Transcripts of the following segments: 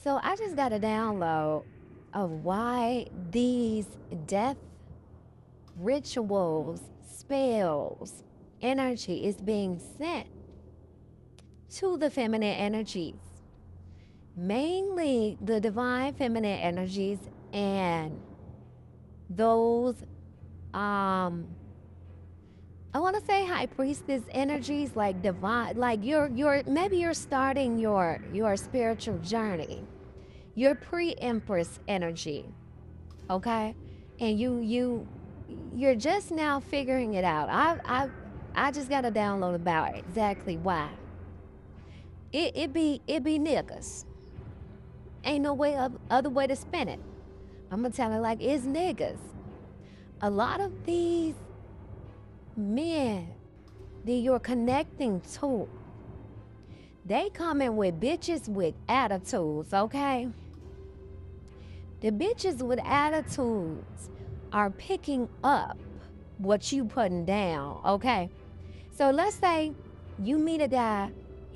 So I just got a download of why these death rituals, spells, energy is being sent to the feminine energies, mainly the divine feminine energies and those I want to say high priestess energies, like divine, like you're maybe you're starting your spiritual journey, your pre-empress energy, okay, and you're just now figuring it out. I just got to download about exactly why it be niggas. Ain't no way other way to spin it. I'm gonna tell it like it's niggas. A lot of these men that you're connecting to, they coming with bitches with attitudes, okay? The bitches with attitudes are picking up what you putting down, okay? So let's say you meet a guy,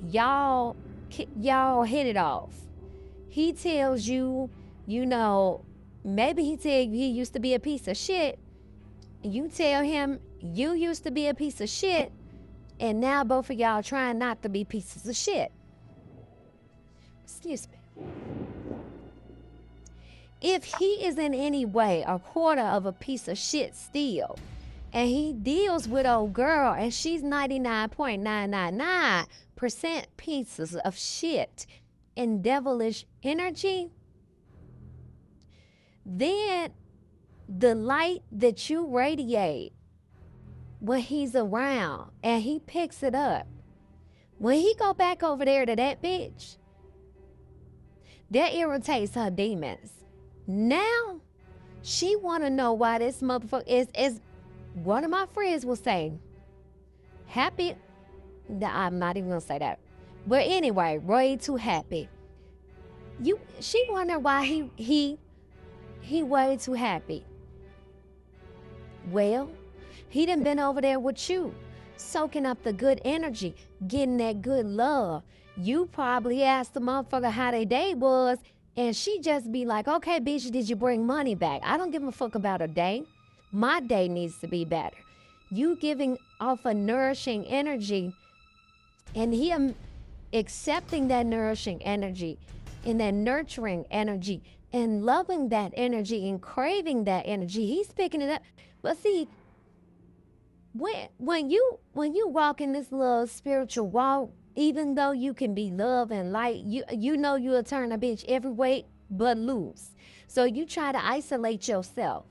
y'all hit it off. He tells you, maybe he tell you he used to be a piece of shit. You tell him you used to be a piece of shit, and now both of y'all trying not to be pieces of shit. Excuse me. If he is in any way a quarter of a piece of shit still, and he deals with old girl and she's 99.999% pieces of shit and devilish energy, then the light that you radiate when he's around and he picks it up, when he go back over there to that bitch, that irritates her demons. Now she want to know why this motherfucker is one of my friends will say happy. I'm not even gonna say that, but anyway, way too happy. She wonder why he way too happy. Well, he done been over there with you, soaking up the good energy, getting that good love. You probably asked the motherfucker how their day was, and she just be like, okay, bitch, did you bring money back? I don't give a fuck about a day. My day needs to be better. You giving off a nourishing energy, and him accepting that nourishing energy and that nurturing energy and loving that energy and craving that energy. He's picking it up. But see, when you walk in this little spiritual walk, even though you can be love and light, you know you'll turn a bitch every way but loose. So you try to isolate yourself.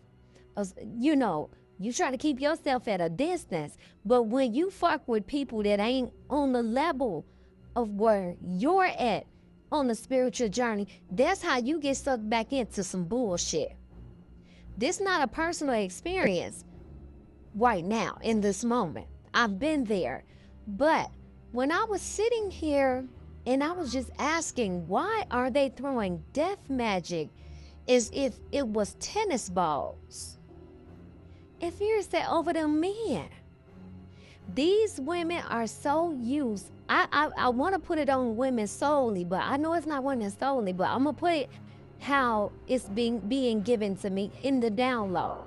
You try to keep yourself at a distance. But when you fuck with people that ain't on the level of where you're at on the spiritual journey, that's how you get sucked back into some bullshit. This not a personal experience right now in this moment. I've been there. But when I was sitting here and I was just asking, why are they throwing death magic as if it was tennis balls? And fears that over them men. These women are so used. I want to put it on women solely, but I know it's not women solely, but I'm going to put it how it's being given to me in the download.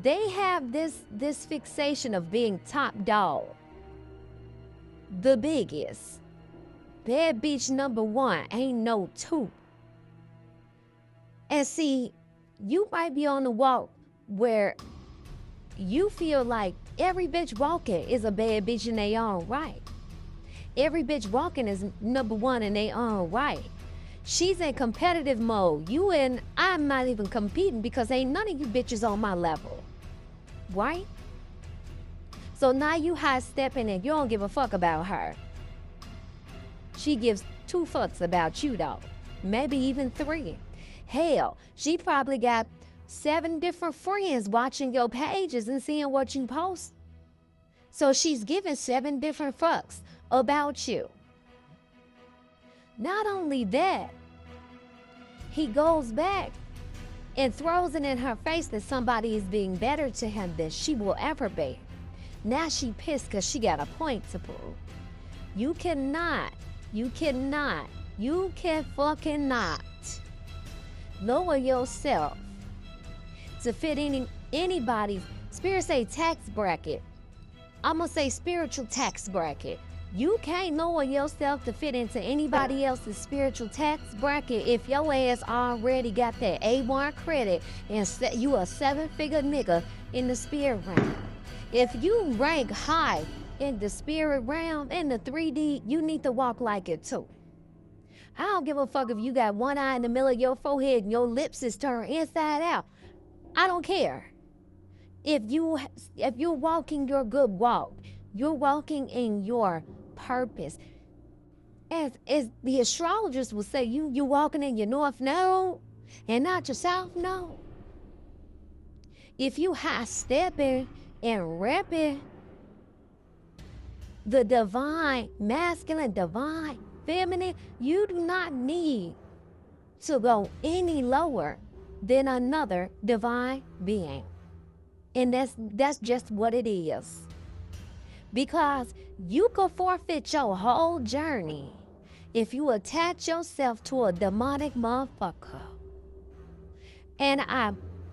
They have this fixation of being top dog, the biggest. Bad bitch number one, ain't no two. And see, you might be on the walk where you feel like every bitch walking is a bad bitch in their own right. Every bitch walking is number one in their own right. She's in competitive mode. I'm not even competing because ain't none of you bitches on my level. Right? So now you high stepping and you don't give a fuck about her. She gives 2 fucks about you though. Maybe even 3. Hell, she probably got 7 different friends watching your pages and seeing what you post. So she's giving 7 different fucks about you. Not only that, he goes back and throws it in her face that somebody is being better to him than she will ever be. Now she pissed because she got a point to prove. You cannot You can fucking not lower yourself to fit anybody's, spirit say tax bracket. I'm gonna say spiritual tax bracket. You can't lower yourself to fit into anybody else's spiritual tax bracket if your ass already got that A1 credit and you a 7-figure nigga in the spirit realm. If you rank high in the spirit realm, in the 3D, you need to walk like it too. I don't give a fuck if you got one eye in the middle of your forehead and your lips is turned inside out. I don't care. If you're walking your good walk, you're walking in your purpose. As the astrologers will say, you walking in your north node and not your south node. If you high stepping and repping the divine masculine, divine feminine, you do not need to go any lower than another divine being. And that's just what it is. Because you could forfeit your whole journey if you attach yourself to a demonic motherfucker. And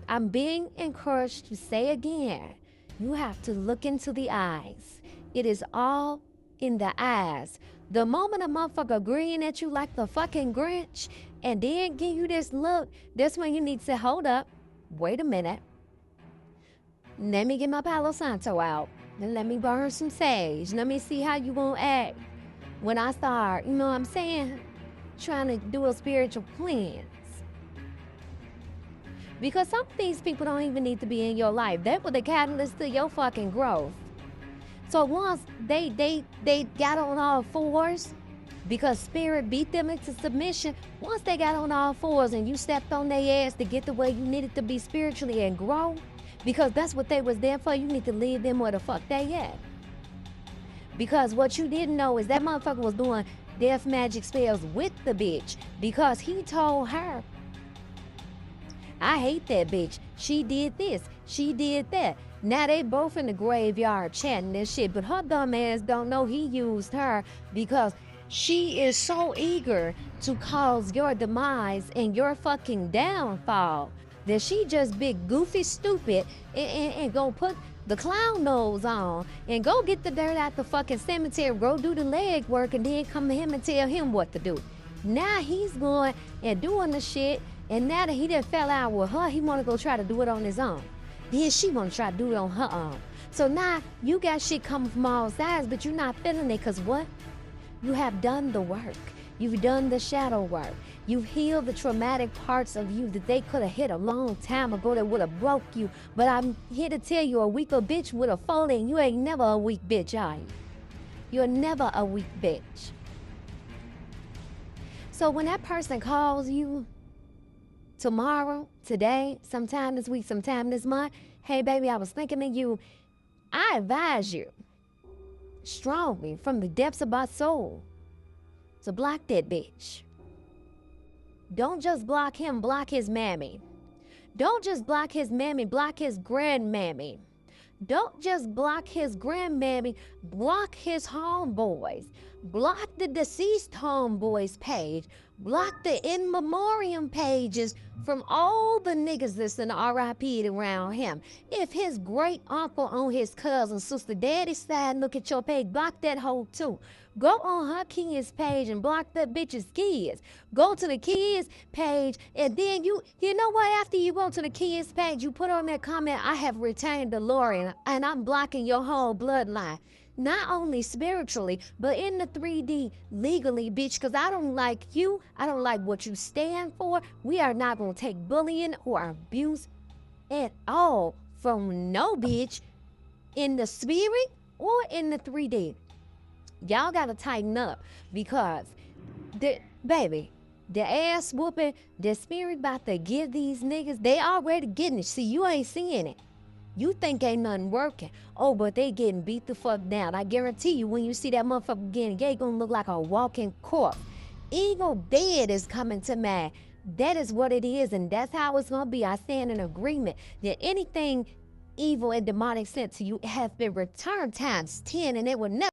I'm being encouraged to say again, you have to look into the eyes. It is all in the eyes. The moment a motherfucker grin at you like the fucking Grinch and then give you this look, that's when you need to hold up. Wait a minute. Let me get my Palo Santo out. And let me burn some sage. Let me see how you gonna act when I start, you know what I'm saying, trying to do a spiritual cleanse. Because some of these people don't even need to be in your life. They were the catalyst to your fucking growth. So once they got on all fours, because spirit beat them into submission, once they got on all fours and you stepped on their ass to get the way you needed to be spiritually and grow, because that's what they was there for, you need to leave them where the fuck they at. Because what you didn't know is that motherfucker was doing death magic spells with the bitch, because he told her, I hate that bitch. She did this. She did that. Now they both in the graveyard chatting this shit, but her dumb ass don't know he used her because she is so eager to cause your demise and your fucking downfall that she just big goofy stupid and go put the clown nose on and go get the dirt out the fucking cemetery, go do the leg work, and then come to him and tell him what to do. Now he's going and doing the shit, and now that he done fell out with her, he want to go try to do it on his own. Then she want to try to do it on her own. So now you got shit coming from all sides, but you're not feeling it because what? You have done the work. You've done the shadow work. You've healed the traumatic parts of you that they could have hit a long time ago that would have broke you. But I'm here to tell you, a weaker bitch would have folded, and you ain't never a weak bitch, are you? You're never a weak bitch. So when that person calls you tomorrow, today, sometime this week, sometime this month, hey baby, I was thinking of you, I advise you strongly from the depths of my soul to block that bitch. Don't just block him, block his mammy. Don't just block his mammy, block his grandmammy. Don't just block his grandmammy, block his homeboys. Block the deceased homeboys page. Block the in memoriam pages from all the niggas that's in RIP around him. If his great uncle on his cousin, sister, daddy's side look at your page, block that hoe too. Go on her kids page and block that bitch's kids. Go to the kids page, and then you know what? After you go to the kids page, you put on that comment, I have retained DeLorean, and I'm blocking your whole bloodline. Not only spiritually, but in the 3D legally, bitch, because I don't like you. I don't like what you stand for. We are not going to take bullying or abuse at all from no bitch in the spirit or in the 3D. Y'all got to tighten up because, baby, the ass whooping, the spirit about to give these niggas, they already getting it. See, you ain't seeing it. You think ain't nothing working. Oh, but they getting beat the fuck down. I guarantee you, when you see that motherfucker getting gay, gonna look like a walking corpse. Evil dead is coming to mind. That is what it is, and that's how it's gonna be. I stand in agreement that anything evil and demonic sent to you has been returned times 10, and it will never